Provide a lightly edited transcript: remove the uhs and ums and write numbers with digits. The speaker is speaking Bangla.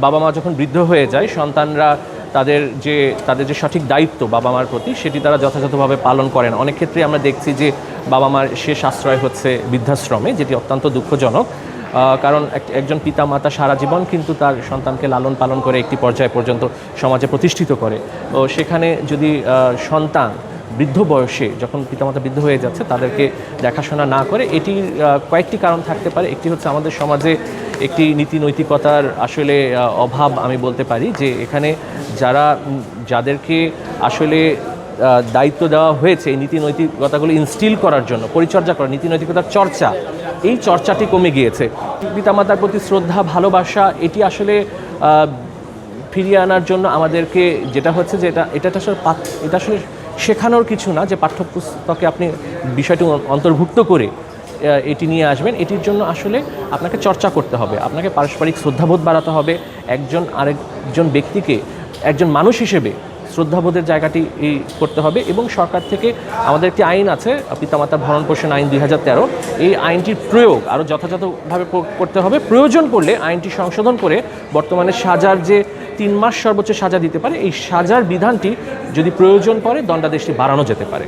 বাবা মা যখন বৃদ্ধ হয়ে যায় সন্তানরা তাদের যে সঠিক দায়িত্ব বাবা মার প্রতি সেটি তারা যথাযথভাবে পালন করেন। অনেক ক্ষেত্রে আমরা দেখছি যে বাবা মার শেষ আশ্রয় হচ্ছে বৃদ্ধাশ্রমে, যেটি অত্যন্ত দুঃখজনক। কারণ একজন পিতা মাতা সারা জীবন কিন্তু তার সন্তানকে লালন পালন করে একটি পর্যায় পর্যন্ত সমাজে প্রতিষ্ঠিত করে। তো সেখানে যদি সন্তান বৃদ্ধ বয়সে যখন পিতামাতা বৃদ্ধ হয়ে যাচ্ছে তাদেরকে দেখাশোনা না করে, এটির কয়েকটি কারণ থাকতে পারে। একটি হচ্ছে আমাদের সমাজে একটি নীতি নৈতিকতার আসলে অভাব আমি বলতে পারি, যে এখানে যাদেরকে আসলে দায়িত্ব দেওয়া হয়েছে এই নীতি নৈতিকতাগুলো ইনস্টিল করার জন্য, পরিচর্যা করা, নীতি নৈতিকতার চর্চা, এই চর্চাটি কমে গিয়েছে। পিতামাতার প্রতি শ্রদ্ধা, ভালোবাসা এটি আসলে ফিরিয়ে আনার জন্য আমাদেরকে যেটা হচ্ছে যে এটা আসলে শেখানোর কিছু না যে পাঠ্যপুস্তকে আপনি বিষয়টি অন্তর্ভুক্ত করে এটি নিয়ে আসবেন। এটির জন্য আসলে আপনাকে চর্চা করতে হবে, আপনাকে পারস্পরিক শ্রদ্ধাবোধ বাড়াতে হবে, একজন আরেকজন ব্যক্তিকে একজন মানুষ হিসেবে শ্রদ্ধাবোধের জায়গাটি করতে হবে। এবং সরকার থেকে আমাদের একটি আইন আছে, পিতামাতা ভরণ পোষণ আইন 2013, এই আইনটির প্রয়োগ আরও যথাযথভাবে করতে হবে। প্রয়োজন পড়লে আইনটি সংশোধন করে বর্তমানে সাজার যে 3 মাস সর্বোচ্চ সাজা দিতে পারে, এই সাজার বিধানটি যদি প্রয়োজন পড়ে দণ্ডাদেশটি বাড়ানো যেতে পারে।